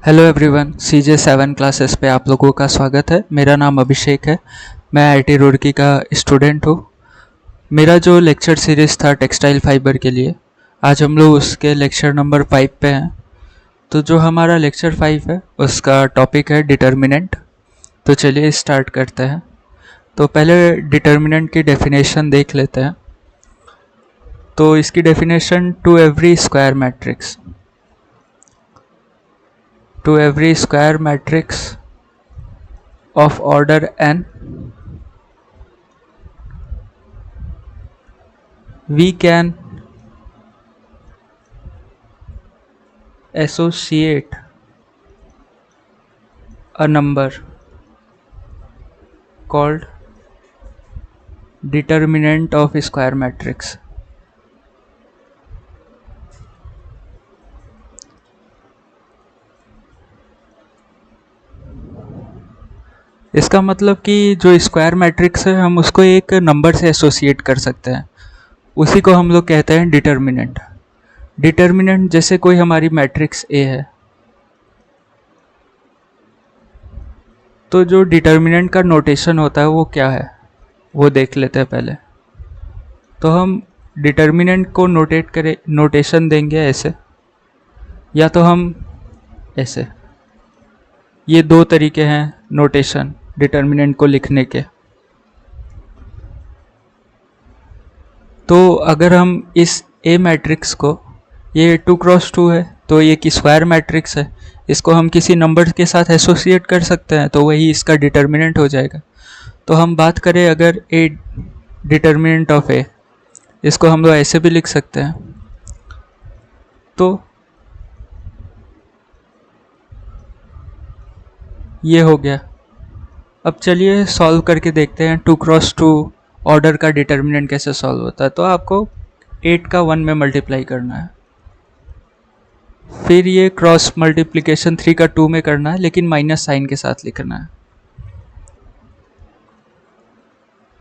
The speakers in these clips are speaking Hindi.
हेलो एवरीवन, CJ7 क्लासेस पे आप लोगों का स्वागत है। मेरा नाम अभिषेक है। मैं IIT रुड़की का स्टूडेंट हूँ। मेरा जो लेक्चर सीरीज़ था टेक्सटाइल फाइबर के लिए, आज हम लोग उसके लेक्चर नंबर 5 पे हैं। तो जो हमारा लेक्चर 5 है उसका टॉपिक है डिटर्मिनेंट। तो चलिए स्टार्ट करते हैं। तो पहले डिटर्मिनेंट की डेफिनेशन देख लेते हैं। तो इसकी definition to every square matrix of order n, we can associate a number called determinant of square matrix. इसका मतलब कि जो स्क्वायर मैट्रिक्स है हम उसको एक नंबर से एसोसिएट कर सकते हैं, उसी को हम लोग कहते हैं डिटर्मिनेंट। डिटर्मिनेंट जैसे कोई हमारी मैट्रिक्स ए है, तो जो डिटर्मिनेंट का नोटेशन होता है वो क्या है वो देख लेते हैं पहले। तो हम डिटर्मिनेंट को नोटेशन देंगे ऐसे, या तो हम ऐसे। ये दो तरीके हैं नोटेशन डिटर्मिनेंट को लिखने के। तो अगर हम इस ए मैट्रिक्स को, ये 2x2 है तो ये की स्क्वायर मैट्रिक्स है, इसको हम किसी नंबर के साथ एसोसिएट कर सकते हैं तो वही इसका डिटर्मिनेंट हो जाएगा। तो हम बात करें अगर ए डिटर्मिनेंट ऑफ ए, इसको हम लोग ऐसे भी लिख सकते हैं। तो ये हो गया। अब चलिए सॉल्व करके देखते हैं 2x2 ऑर्डर का डिटर्मिनेंट कैसे सॉल्व होता है। तो आपको 8 का 1 में मल्टीप्लाई करना है, फिर ये क्रॉस मल्टीप्लिकेशन 3 का 2 में करना है, लेकिन माइनस साइन के साथ लिखना है।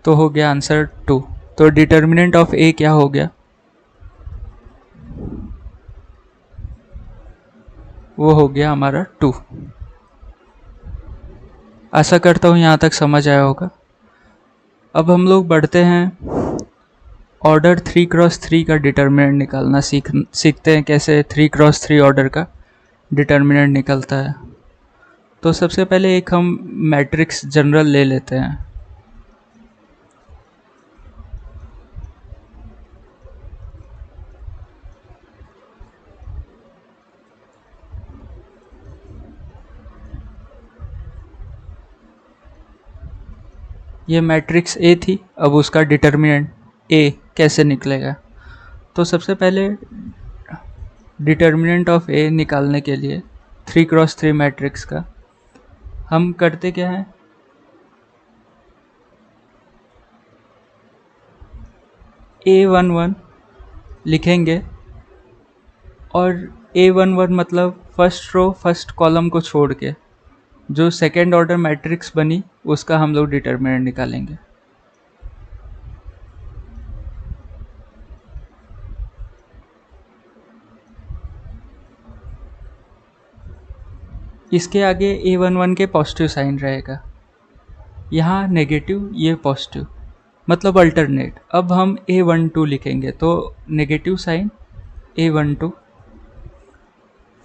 तो हो गया आंसर 2। तो डिटर्मिनेंट ऑफ ए क्या हो गया, वो हो गया हमारा 2। आशा करता हूँ यहाँ तक समझ आया होगा। अब हम लोग बढ़ते हैं ऑर्डर 3x3 का डिटर्मिनेंट निकालना सीखते हैं कैसे 3x3 ऑर्डर का डिटर्मिनेंट निकलता है। तो सबसे पहले एक हम मैट्रिक्स जनरल ले लेते हैं। ये मैट्रिक्स ए थी, अब उसका डिटर्मिनेंट ए कैसे निकलेगा। तो सबसे पहले डिटर्मिनेंट ऑफ ए निकालने के लिए 3x3 मैट्रिक्स का हम करते क्या है, A11 लिखेंगे। और A11 मतलब फर्स्ट रो फर्स्ट कॉलम को छोड़ के जो सेकेंड ऑर्डर मैट्रिक्स बनी उसका हम लोग डिटर्मिनेंट निकालेंगे। इसके आगे A11 के पॉजिटिव साइन रहेगा, यहाँ नेगेटिव ये पॉजिटिव, मतलब अल्टरनेट। अब हम A12 लिखेंगे तो negative sign A12,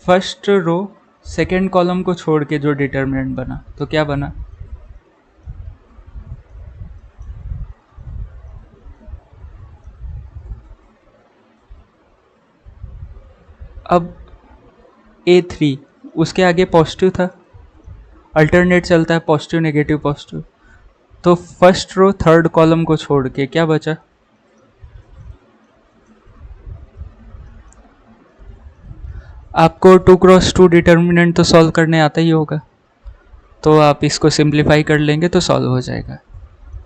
first row second column को छोड़ के जो डिटर्मिनेंट बना तो क्या बना, अब A3 उसके आगे पॉजिटिव था, अल्टरनेट चलता है पॉजिटिव नेगेटिव पॉजिटिव। तो फर्स्ट रो थर्ड कॉलम को छोड़ के क्या बचा, आपको 2x2 डिटर्मिनेंट तो सॉल्व करने आता ही होगा, तो आप इसको सिंप्लीफाई कर लेंगे तो सॉल्व हो जाएगा।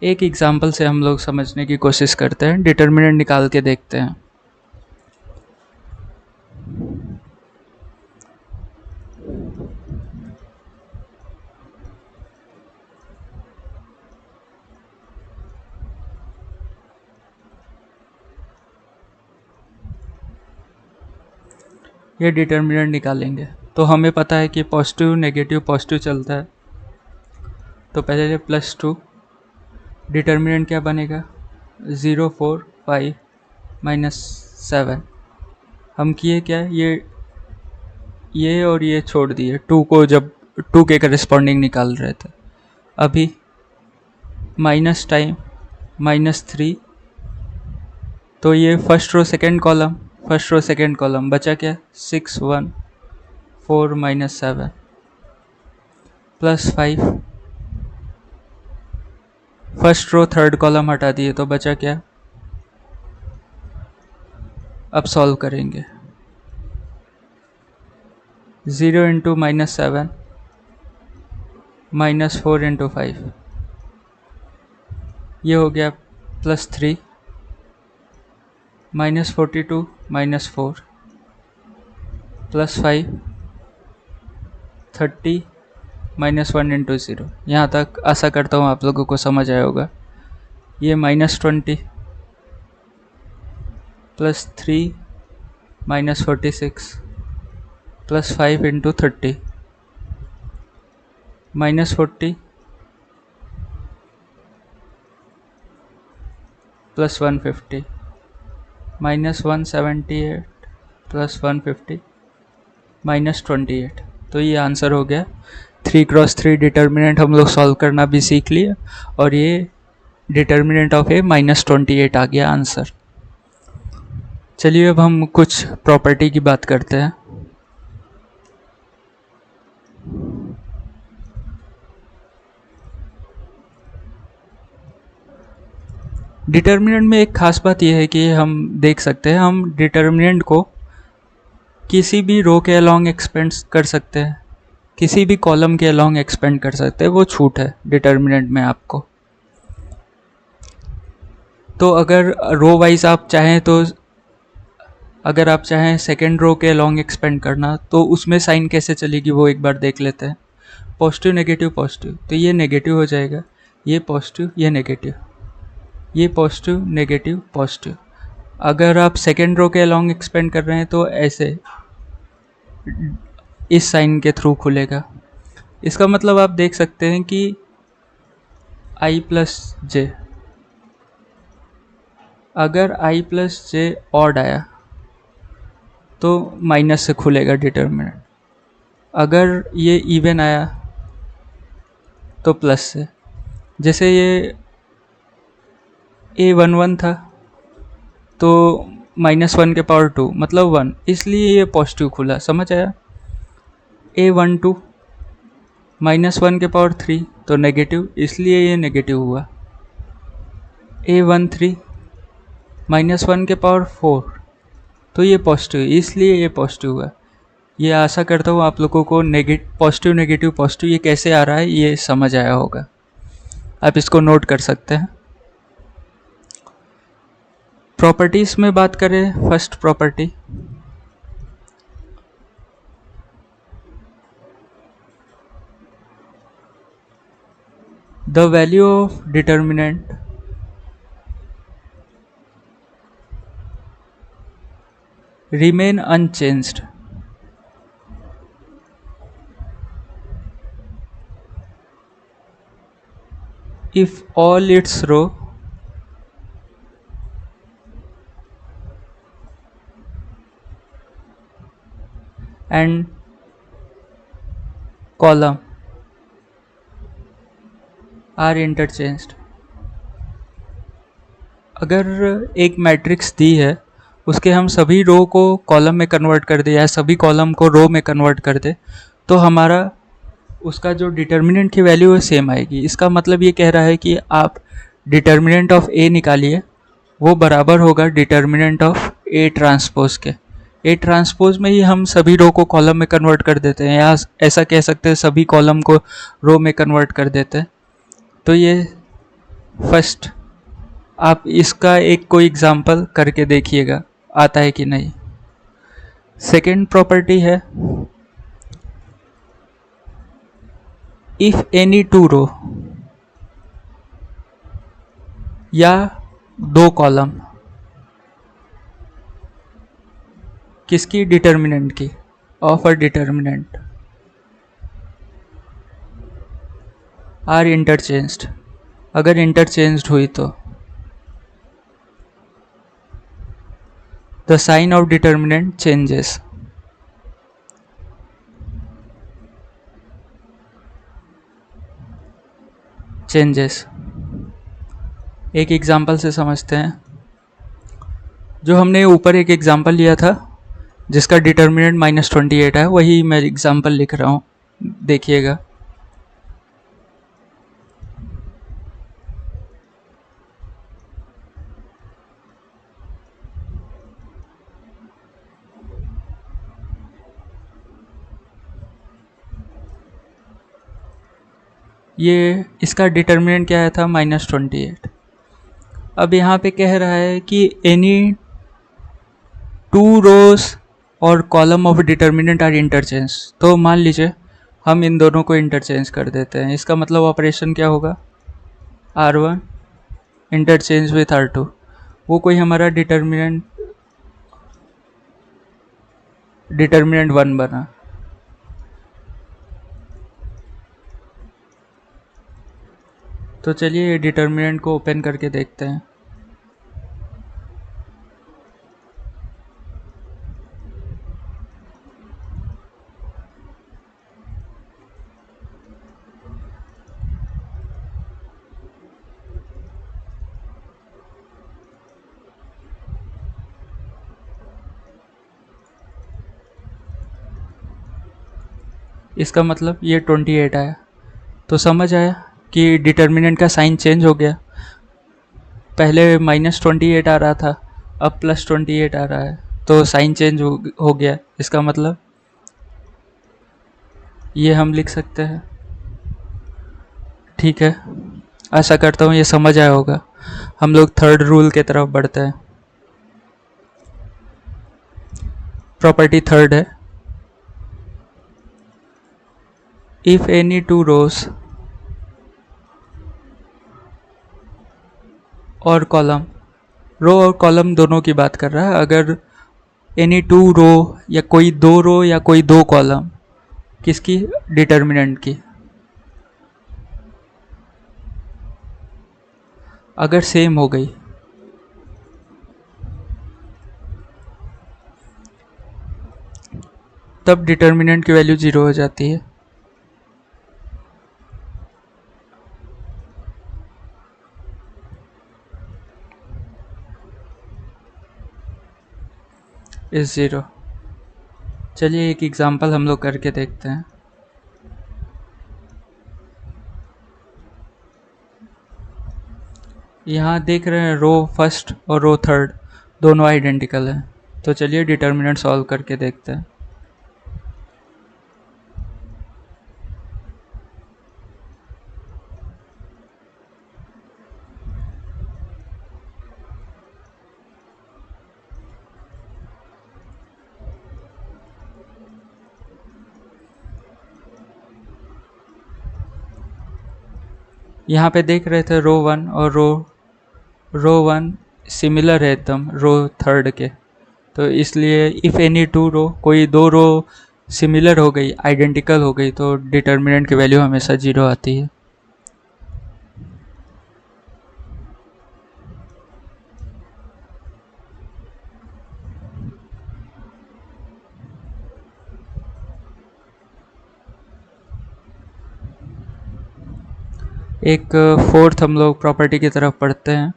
एक एग्जांपल से हम लोग समझने की कोशिश करते हैं, डिटर्मिनेंट निकाल के देखते हैं। ये डिटर्मिनेंट निकालेंगे तो हमें पता है कि पॉजिटिव नेगेटिव पॉजिटिव चलता है, तो पहले +2, डिटर्मिनेंट क्या बनेगा 0 4 5 -7। हम किए क्या, ये और ये छोड़ दिए 2 को, जब 2 के करस्पॉन्डिंग निकाल रहे थे। अभी माइनस टाइम -3, तो ये फर्स्ट रो सेकेंड कॉलम बचा क्या 6 1 4 -7 +5, फर्स्ट रो थर्ड कॉलम हटा दिए तो बचा क्या, अब सॉल्व करेंगे। 0 × -7 -4 × 5, ये हो गया +3 -42 -4 +5 30 -1 × 0। यहाँ तक आशा करता हूँ आप लोगों को समझ आया होगा। ये -20 +3 -46 +5 × 30 -40 +150 -178 +150 -28। तो ये आंसर हो गया। 3×3 डिटर्मिनेंट हम लोग सॉल्व करना भी सीख लिए, और ये डिटर्मिनेंट ऑफ ए -28 आ गया आंसर। चलिए अब हम कुछ प्रॉपर्टी की बात करते हैं। डिटर्मिनेंट में एक खास बात यह है कि हम देख सकते हैं, हम डिटर्मिनेंट को किसी भी रो के अलोंग एक्सपेंड कर सकते हैं, किसी भी कॉलम के अलोंग एक्सपेंड कर सकते हैं, वो छूट है डिटर्मिनेंट में आपको। तो अगर रो वाइज आप चाहें, तो अगर आप चाहें सेकेंड रो के अलोंग एक्सपेंड करना, तो उसमें साइन कैसे चलेगी वो एक बार देख लेते हैं। पॉजिटिव नेगेटिव पॉजिटिव, तो ये नेगेटिव हो जाएगा, ये पॉजिटिव ये नेगेटिव, ये पॉजिटिव नेगेटिव पॉजिटिव। अगर आप सेकेंड रो के अलोंग एक्सपेंड कर रहे हैं तो ऐसे इस साइन के थ्रू खुलेगा। इसका मतलब आप देख सकते हैं कि i + j, अगर i + j ऑड आया तो माइनस से खुलेगा डिटर्मिनेंट, अगर ये इवन आया तो प्लस से। जैसे ये a11 था तो -1 के पावर 2 मतलब 1, इसलिए ये पॉजिटिव खुला, समझ आया। a12 -1 के पावर 3 तो नेगेटिव, इसलिए ये नेगेटिव हुआ। a13 -1 के पावर 4 तो ये पॉजिटिव, इसलिए ये पॉजिटिव हुआ। ये आशा करता हूँ आप लोगों को पॉजिटिव नेगेटिव पॉजिटिव ये कैसे आ रहा है ये समझ आया होगा। आप इसको नोट कर सकते हैं। प्रॉपर्टीज में बात करें, first property the value of determinant remain unchanged if all its row and column are interchanged। अगर एक मैट्रिक्स दी है, उसके हम सभी रो को कॉलम में कन्वर्ट कर दे या सभी कॉलम को रो में कन्वर्ट कर दे, तो हमारा उसका जो डिटर्मिनेंट की वैल्यू है सेम आएगी। इसका मतलब ये कह रहा है कि आप डिटर्मिनेंट ऑफ ए निकालिए, वो बराबर होगा डिटर्मिनेंट ऑफ ए ट्रांसपोज के। ए ट्रांसपोज में ही हम सभी रो को कॉलम में कन्वर्ट कर देते हैं, या ऐसा कह सकते हैं सभी कॉलम को रो में कन्वर्ट कर देते हैं। तो ये फर्स्ट, आप इसका एक कोई एग्जांपल करके देखिएगा आता है कि नहीं। सेकेंड प्रॉपर्टी है इफ एनी टू रो या दो कॉलम, किसकी, डिटर्मिनेंट की, of a determinant are interchanged, अगर इंटरचेंज्ड हुई तो the sign of determinant changes. एक एग्जाम्पल से समझते हैं। जो हमने ऊपर एक एग्जाम्पल लिया था जिसका डिटर्मिनेंट -28 है, वही मैं एग्जाम्पल लिख रहा हूँ, देखिएगा। ये इसका डिटर्मिनेंट क्या आया था, -28। अब यहाँ पे कह रहा है कि एनी 2 रोज और column of determinant are interchange. तो मान लीजिए हम इन दोनों को इंटरचेंज कर देते हैं। इसका मतलब ऑपरेशन क्या होगा, R1 इंटरचेंज विथ R2। वो कोई हमारा डिटर्मिनेंट 1 बना। तो चलिए ये डिटर्मिनेंट को ओपन करके देखते हैं। इसका मतलब ये 28 आया। तो समझ आया कि डिटर्मिनेंट का साइन चेंज हो गया। पहले -28 आ रहा था, अब +28 आ रहा है, तो साइन चेंज हो गया। इसका मतलब ये हम लिख सकते हैं। ठीक है, आशा करता हूँ ये समझ आया होगा। हम लोग थर्ड रूल के तरफ बढ़ते हैं। प्रॉपर्टी थर्ड है, इफ एनी 2 रोज और कॉलम, रो और कॉलम दोनों की बात कर रहा है। अगर एनी 2 रो या कोई 2 रो या कोई 2 कॉलम, किसकी, डिटर्मिनेंट की, अगर सेम हो गई तब डिटर्मिनेंट की वैल्यू 0 हो जाती है। इस 0। चलिए एक एग्जांपल हम लोग करके देखते हैं। यहाँ देख रहे हैं रो फर्स्ट और रो थर्ड दोनों आइडेंटिकल हैं। तो चलिए डिटर्मिनेंट सॉल्व करके देखते हैं। यहाँ पे देख रहे थे रो 1 और रो 1 सिमिलर है एकदम रो थर्ड के। तो इसलिए इफ़ एनी 2 रो, कोई 2 रो सिमिलर हो गई, आइडेंटिकल हो गई, तो डिटर्मिनेंट की वैल्यू हमेशा 0 आती है। एक फोर्थ हम लोग प्रॉपर्टी की तरफ पढ़ते हैं।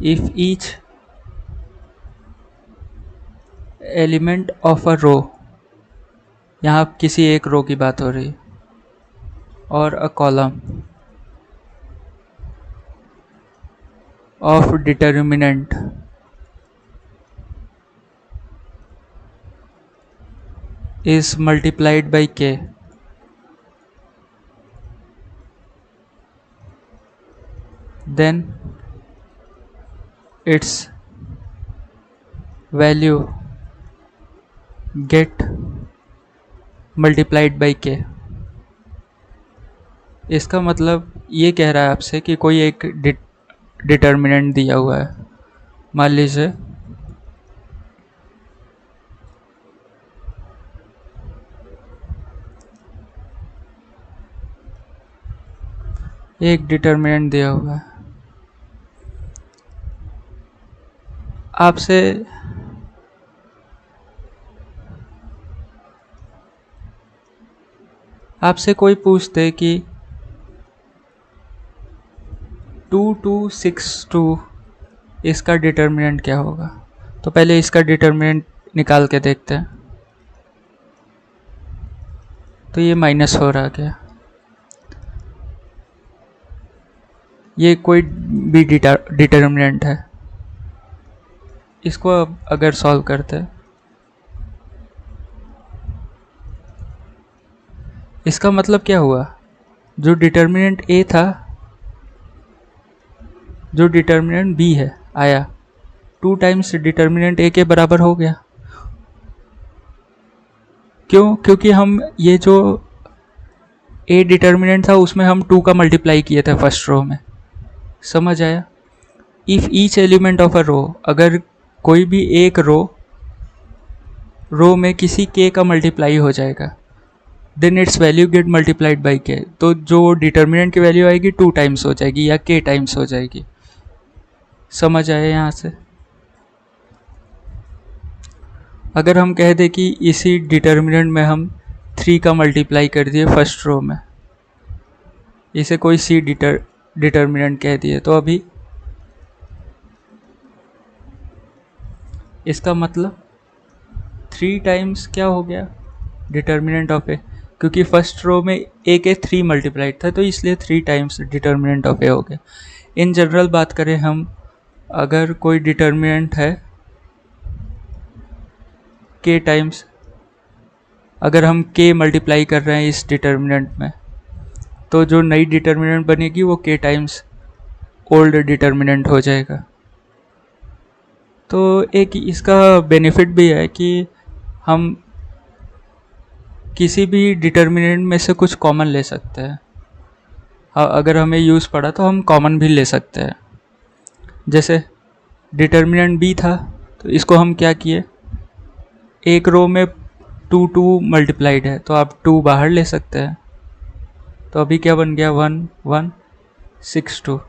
If each element of a row, यहाँ किसी एक रो की बात हो रही, और a column of determinant is multiplied by k, then its value get multiplied by k। इसका मतलब ये कह रहा है आपसे कि कोई एक डिटर्मिनेंट दिया हुआ है। मान लीजिए एक डिटर्मिनेंट दिया हुआ है। आपसे कोई पूछते कि 2262 इसका डिटर्मिनेंट क्या होगा, तो पहले इसका डिटर्मिनेंट निकाल के देखते हैं। तो ये माइनस हो रहा क्या, ये कोई भी डिटर्मिनेंट है। इसको अब अगर सॉल्व करते हैं, इसका मतलब क्या हुआ, जो डिटर्मिनेंट ए था, जो डिटर्मिनेंट बी है आया, 2 टाइम्स डिटर्मिनेंट ए के बराबर हो गया। क्यों? क्योंकि हम ये जो ए डिटर्मिनेंट था उसमें हम 2 का मल्टीप्लाई किए थे फर्स्ट रो में। समझ आया? If each element of a row, अगर कोई भी एक रो में किसी के का मल्टीप्लाई हो जाएगा, then it's value get multiplied by K, तो जो डिटर्मिनेंट की वैल्यू आएगी 2 टाइम्स हो जाएगी या के टाइम्स हो जाएगी। समझ आया यहाँ से? अगर हम कह दें कि इसी डिटर्मिनेंट में हम 3 का मल्टीप्लाई कर दिए फर्स्ट रो में, इसे कोई सी डिटर्मिनेंट कह दिए, तो अभी इसका मतलब 3 टाइम्स क्या हो गया डिटर्मिनेंट ऑफ ए, क्योंकि फर्स्ट रो में ए के 3 मल्टीप्लाइड था, तो इसलिए 3 टाइम्स डिटर्मिनेंट ऑफ ए हो गया। इन जनरल बात करें हम, अगर कोई डिटर्मिनेंट है के टाइम्स, अगर हम के मल्टीप्लाई कर रहे हैं इस डिटर्मिनेंट में, तो जो नई डिटर्मिनेंट बनेगी वो के टाइम्स ओल्ड डिटर्मिनेंट हो जाएगा। तो एक इसका बेनिफिट भी है कि हम किसी भी डिटर्मिनेंट में से कुछ कॉमन ले सकते हैं। अगर हमें यूज़ पड़ा तो हम कॉमन भी ले सकते हैं। जैसे डिटर्मिनेंट बी था, तो इसको हम क्या किए, एक रो में 2 मल्टीप्लाइड है, तो आप 2 बाहर ले सकते हैं, तो अभी क्या बन गया 1 1 6 2।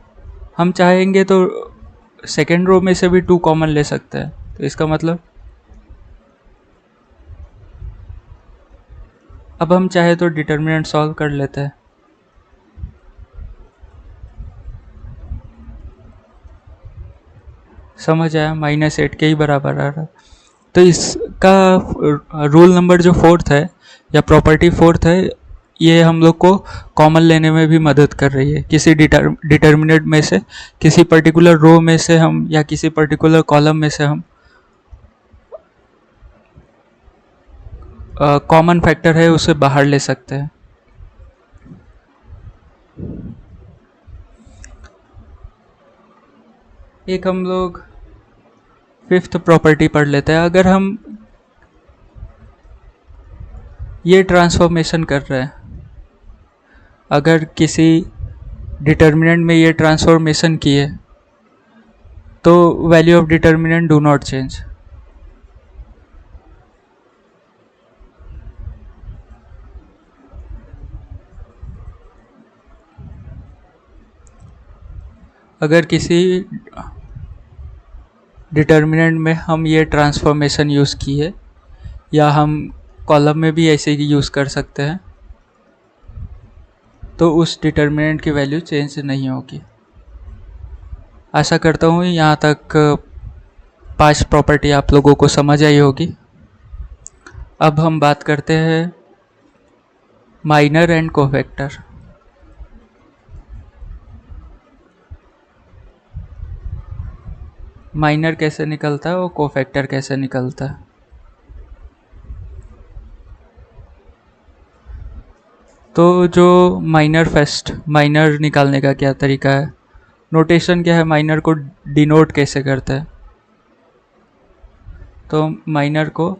हम चाहेंगे तो सेकेंड रो में से भी 2 कॉमन ले सकते हैं, तो इसका मतलब अब हम चाहे तो डिटर्मिनेंट सॉल्व कर लेते हैं। समझ आया? -8 के ही बराबर आ रहा। तो इसका रूल नंबर जो 4th है या प्रॉपर्टी 4th है, ये हम लोग को कॉमन लेने में भी मदद कर रही है। किसी डिटर्मिनेंट में से, किसी पर्टिकुलर रो में से हम या किसी पर्टिकुलर कॉलम में से हम कॉमन फैक्टर है उसे बाहर ले सकते हैं। एक हम लोग 5th प्रॉपर्टी पढ़ लेते हैं। अगर हम ये ट्रांसफॉर्मेशन कर रहे हैं, अगर किसी डिटर्मिनेंट में ये ट्रांसफॉर्मेशन किए, तो value of determinant do not change. अगर किसी डिटर्मिनेंट में हम ये ट्रांसफॉर्मेशन यूज़ किए, या हम कॉलम में भी ऐसे ही यूज़ कर सकते हैं, तो उस डिटर्मिनेंट की वैल्यू चेंज नहीं होगी। आशा करता हूँ यहाँ तक 5 प्रॉपर्टी आप लोगों को समझ आई होगी। अब हम बात करते हैं माइनर एंड कोफैक्टर। माइनर कैसे निकलता है और कोफैक्टर कैसे निकलता है। तो जो माइनर निकालने का क्या तरीका है, नोटेशन क्या है, माइनर को डिनोट कैसे करते हैं। तो माइनर को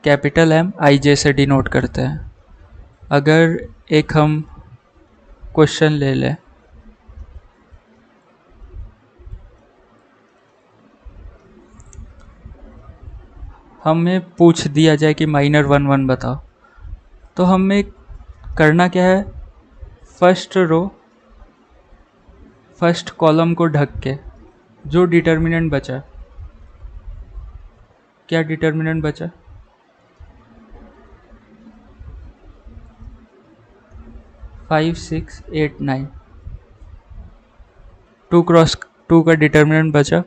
कैपिटल M I J से डिनोट करते हैं। अगर एक हम क्वेश्चन ले लें, हमें पूछ दिया जाए कि माइनर 1 1 बताओ, तो हमें करना क्या है, फर्स्ट रो फर्स्ट कॉलम को ढक के जो डिटर्मिनेंट बचा, क्या डिटर्मिनेंट बचा? 5, 6, 8, 9। 2 क्रॉस 2 का डिटर्मिनेंट बचा,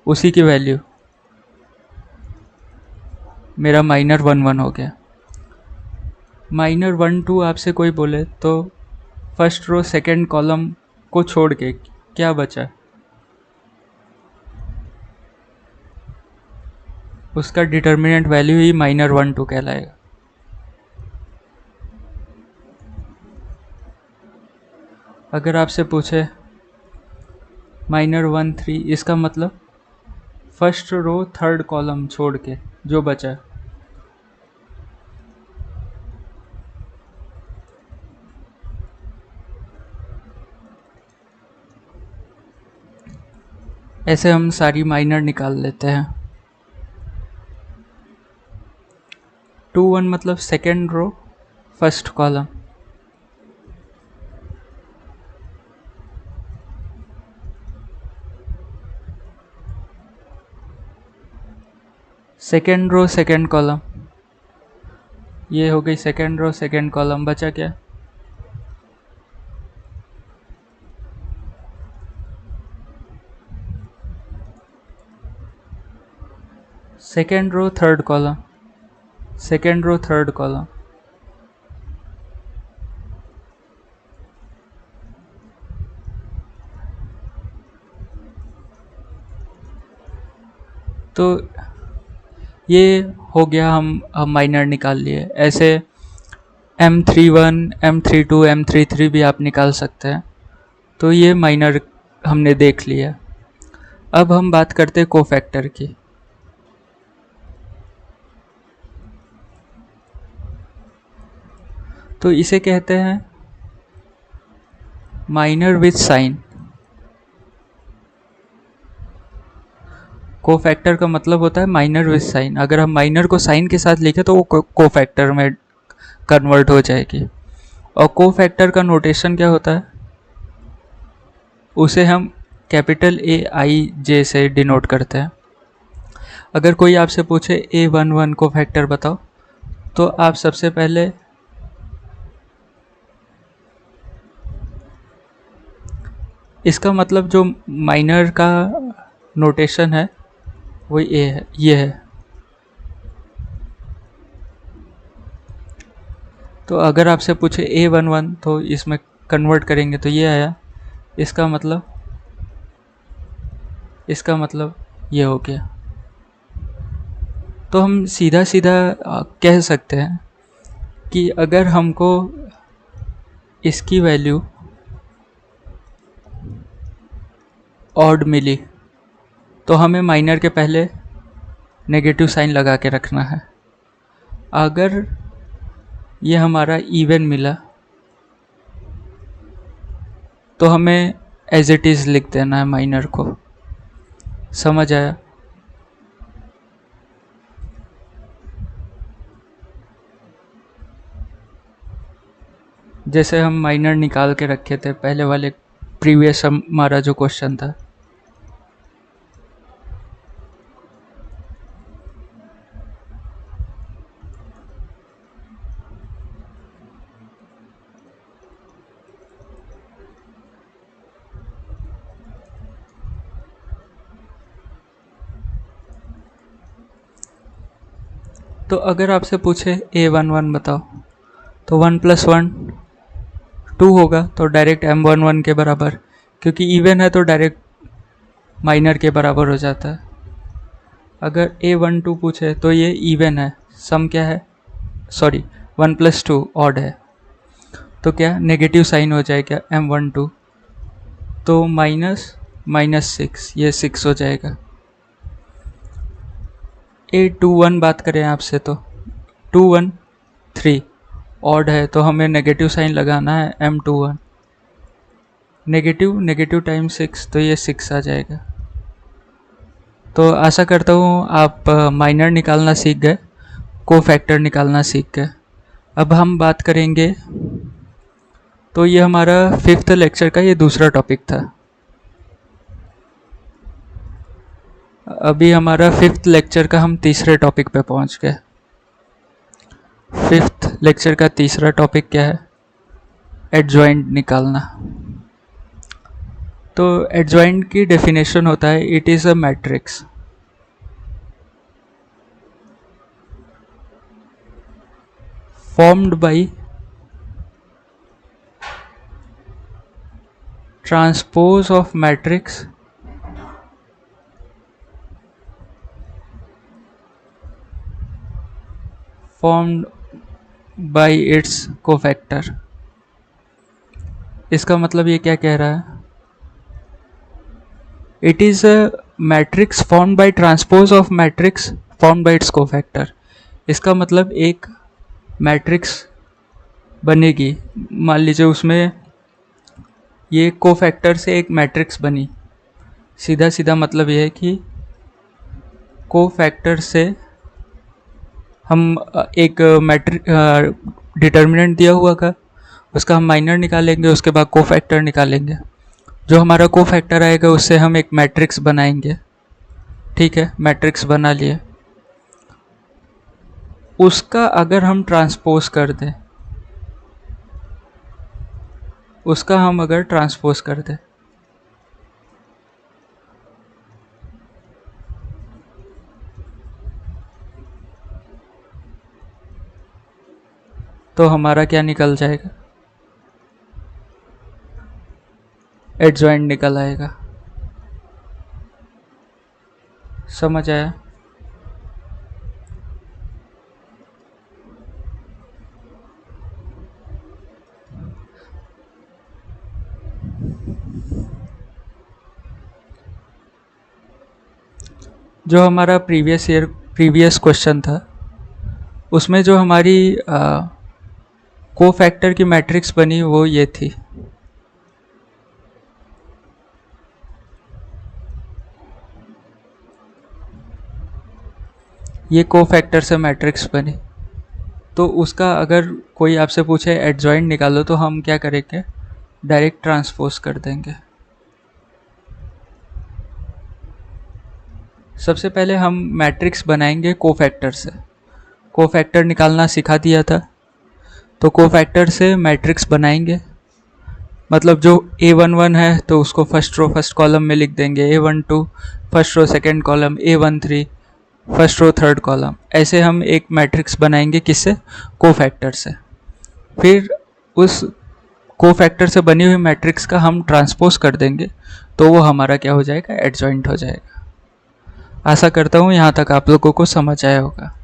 उसी की वैल्यू मेरा माइनर 1 1 हो गया। माइनर 1 2 आपसे कोई बोले तो फर्स्ट रो सेकेंड कॉलम को छोड़ के क्या बचा, उसका डिटर्मिनेंट वैल्यू ही माइनर 1 2 कहलाएगा। अगर आपसे पूछे माइनर 1 3, इसका मतलब फर्स्ट रो थर्ड कॉलम छोड़ के जो बचा, ऐसे हम सारी माइनर निकाल लेते हैं। 2 1 मतलब second row first column, second row second column, ये हो गई सेकेंड रो सेकेंड कॉलम। बचा क्या? Second row third column, second row third column, तो ये हो गया, हम माइनर निकाल लिए। ऐसे M31 M32 M33 भी आप निकाल सकते हैं। तो ये माइनर हमने देख लिया। अब हम बात करते हैं कोफैक्टर की। तो इसे कहते हैं माइनर विथ साइन। कोफैक्टर का मतलब होता है माइनर विथ साइन। अगर हम माइनर को साइन के साथ लिखें तो वो कोफैक्टर में कन्वर्ट हो जाएगी। और कोफैक्टर का नोटेशन क्या होता है, उसे हम कैपिटल AIJ से डिनोट करते हैं। अगर कोई आपसे पूछे A11 कोफैक्टर बताओ, तो आप सबसे पहले इसका मतलब जो माइनर का नोटेशन है वो ए है, ये है। तो अगर आपसे पूछे A11 तो इसमें कन्वर्ट करेंगे तो ये आया। इसका मतलब ये हो गया। तो हम सीधा सीधा कह सकते हैं कि अगर हमको इसकी वैल्यू ऑड मिली तो हमें माइनर के पहले नेगेटिव साइन लगा के रखना है। अगर ये हमारा इवन मिला तो हमें एज इट इज़ लिख देना है माइनर को। समझ आया? जैसे हम माइनर निकाल के रखे थे पहले वाले प्रीवियस हमारा जो क्वेश्चन था। तो अगर आपसे पूछे A11 बताओ, तो 1 + 1 2 होगा, तो डायरेक्ट M11 के बराबर, क्योंकि इवन है तो डायरेक्ट माइनर के बराबर हो जाता है। अगर A12 पूछे तो ये इवन है, सम क्या है, सॉरी 1 + 2 ऑड है, तो क्या नेगेटिव साइन हो जाएगा M12, तो -6, ये 6 हो जाएगा। A21 बात करें आपसे तो 2 1 3 ऑड है, तो हमें नेगेटिव साइन लगाना है M21, नेगेटिव टाइम 6, तो ये 6 आ जाएगा। तो आशा करता हूँ आप माइनर निकालना सीख गए, कोफैक्टर निकालना सीख गए। अब हम बात करेंगे, तो ये हमारा 5th लेक्चर का ये दूसरा टॉपिक था। अभी हमारा 5th लेक्चर का हम तीसरे टॉपिक पे पहुंच गए। 5th लेक्चर का तीसरा टॉपिक क्या है? एडजॉइंट निकालना। तो एडजॉइंट की डेफिनेशन होता है, it is a matrix formed by transpose of matrix formed by its cofactor। इसका मतलब ये क्या कह रहा है? It is a matrix form by transpose of matrix form by it's cofactor. इसका मतलब एक मैट्रिक्स बनेगी, मान लीजिए उसमें ये कोफैक्टर से एक मैट्रिक्स बनी। सीधा सीधा मतलब ये है कि कोफैक्टर से हम एक मैट्रिक डिटर्मिनेंट दिया हुआ का उसका हम माइनर निकालेंगे, उसके बाद कोफैक्टर निकालेंगे। जो हमारा कोफैक्टर आएगा उससे हम एक मैट्रिक्स बनाएंगे। ठीक है, मैट्रिक्स बना लिए। उसका अगर हम ट्रांसपोज कर दें, उसका हम अगर ट्रांसपोज कर दें तो हमारा क्या निकल जाएगा? एडजॉइंट निकल आएगा। समझ आया? जो हमारा प्रीवियस क्वेश्चन था उसमें जो हमारी कोफैक्टर की मैट्रिक्स बनी वो ये थी। ये कोफैक्टर से मैट्रिक्स बनी, तो उसका अगर कोई आपसे पूछे एडजॉइंट निकालो तो हम क्या करेंगे? डायरेक्ट ट्रांसपोज कर देंगे। सबसे पहले हम मैट्रिक्स बनाएंगे कोफैक्टर से। कोफैक्टर निकालना सिखा दिया था, तो कोफैक्टर से मैट्रिक्स बनाएंगे। मतलब जो A11 है तो उसको फर्स्ट रो फर्स्ट कॉलम में लिख देंगे, A12 first row second column, A13 first row third column. ऐसे हम एक मैट्रिक्स बनाएंगे, किससे? कोफैक्टर से। फिर उस कोफैक्टर से बनी हुई मैट्रिक्स का हम ट्रांसपोज कर देंगे, तो वो हमारा क्या हो जाएगा? एडजॉइंट हो जाएगा। आशा करता हूँ यहाँ तक आप लोगों को समझ आया होगा।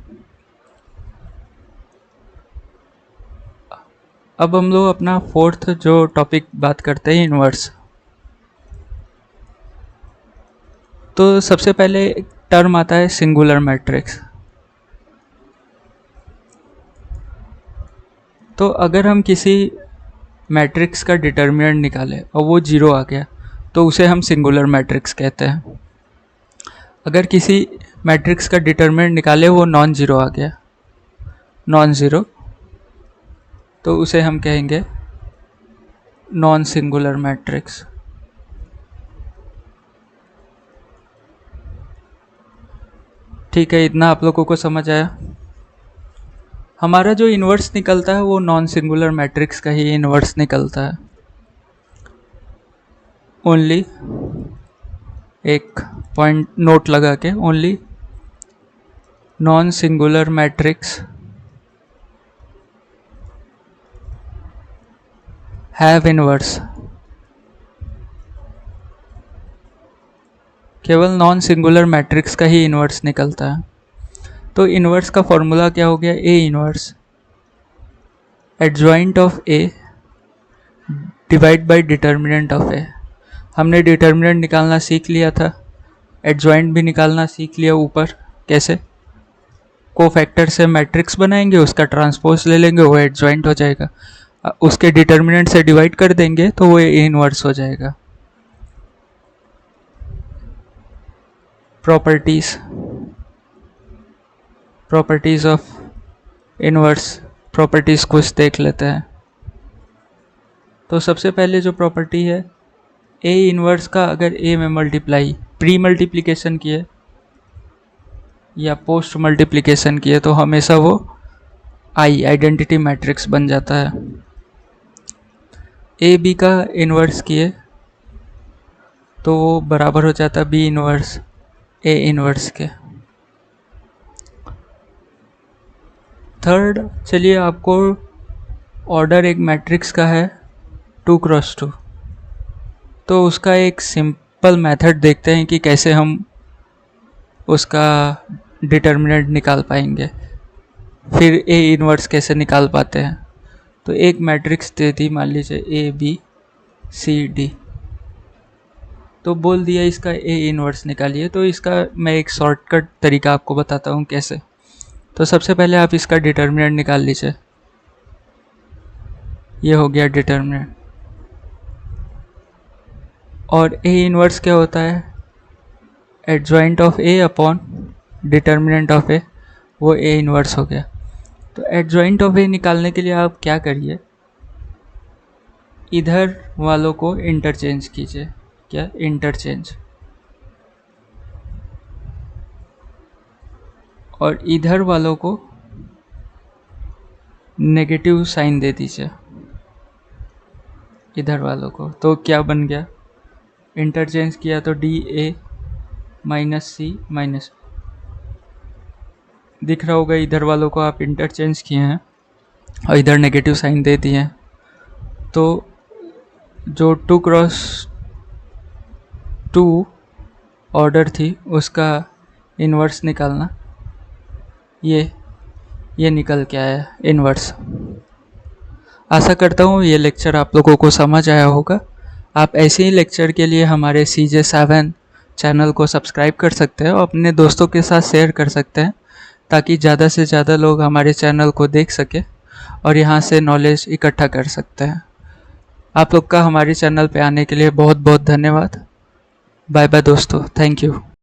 अब हम लोग अपना फोर्थ जो टॉपिक बात करते हैं, इन्वर्स। तो सबसे पहले टर्म आता है सिंगुलर मैट्रिक्स। तो अगर हम किसी मैट्रिक्स का डिटर्मिनेंट निकालें और वो जीरो आ गया तो उसे हम सिंगुलर मैट्रिक्स कहते हैं। अगर किसी मैट्रिक्स का डिटर्मिनेंट निकाले वो नॉन ज़ीरो आ गया, नॉन ज़ीरो, तो उसे हम कहेंगे नॉन सिंगुलर मैट्रिक्स। ठीक है, इतना आप लोगों को समझ आया? हमारा जो इन्वर्स निकलता है वो नॉन सिंगुलर मैट्रिक्स का ही इन्वर्स निकलता है। ओनली एक पॉइंट नोट लगा के, only non singular matrix have inverse. केवल नॉन सिंगुलर मैट्रिक्स का ही इन्वर्स निकलता है। तो इन्वर्स का फॉर्मूला क्या हो गया? A inverse adjoint of A divide by determinant of A. हमने डिटर्मिनेंट निकालना सीख लिया था, एडजॉइंट भी निकालना सीख लिया। ऊपर कैसे? कोफैक्टर से मैट्रिक्स बनाएंगे, उसका ट्रांसपोज ले लेंगे, वो एडजॉइंट हो जाएगा। उसके डिटर्मिनेंट से डिवाइड कर देंगे तो वो ए इन्वर्स हो जाएगा। प्रॉपर्टीज ऑफ इन्वर्स, प्रॉपर्टीज़ कुछ देख लेते हैं। तो सबसे पहले जो प्रॉपर्टी है, ए इन्वर्स का अगर ए में मल्टीप्लाई प्री मल्टीप्लिकेशन किए या पोस्ट मल्टीप्लिकेशन किए तो हमेशा वो आइडेंटिटी मैट्रिक्स बन जाता है। ए बी का इन्वर्स किए तो वो बराबर हो जाता है बी इन्वर्स ए इन्वर्स के। थर्ड, चलिए आपको ऑर्डर एक मैट्रिक्स का है 2x2, तो उसका एक सिंपल मेथड देखते हैं कि कैसे हम उसका डिटर्मिनेंट निकाल पाएंगे, फिर ए इन्वर्स कैसे निकाल पाते हैं। तो एक मैट्रिक्स दे दी, मान लीजिए ए बी सी डी, तो बोल दिया इसका ए इन्वर्स निकालिए। तो इसका मैं एक शॉर्टकट तरीका आपको बताता हूँ कैसे। तो सबसे पहले आप इसका डिटर्मिनेंट निकाल लीजिए, ये हो गया डिटर्मिनेंट। और ए इन्वर्स क्या होता है, adjoint of A upon determinant of A, वो ए इन्वर्स हो गया। तो एडजॉइंट ऑफ ए निकालने के लिए आप क्या करिए, इधर वालों को इंटरचेंज कीजिए। क्या इंटरचेंज, और इधर वालों को नेगेटिव साइन दे दीजिए इधर वालों को। तो क्या बन गया, इंटरचेंज किया तो D A minus C minus, दिख रहा होगा इधर वालों को आप इंटरचेंज किए हैं और इधर नेगेटिव साइन दे दिए हैं। तो जो 2x2 ऑर्डर थी उसका इन्वर्स निकालना, ये निकल के आया इन्वर्स। आशा करता हूँ ये लेक्चर आप लोगों को समझ आया होगा। आप ऐसे ही लेक्चर के लिए हमारे CJ7 चैनल को सब्सक्राइब कर सकते हैं और अपने दोस्तों के साथ शेयर कर सकते हैं, ताकि ज़्यादा से ज़्यादा लोग हमारे चैनल को देख सके और यहाँ से नॉलेज इकट्ठा कर सकते हैं। आप लोग का हमारे चैनल पे आने के लिए बहुत बहुत धन्यवाद। बाय बाय दोस्तों, थैंक यू।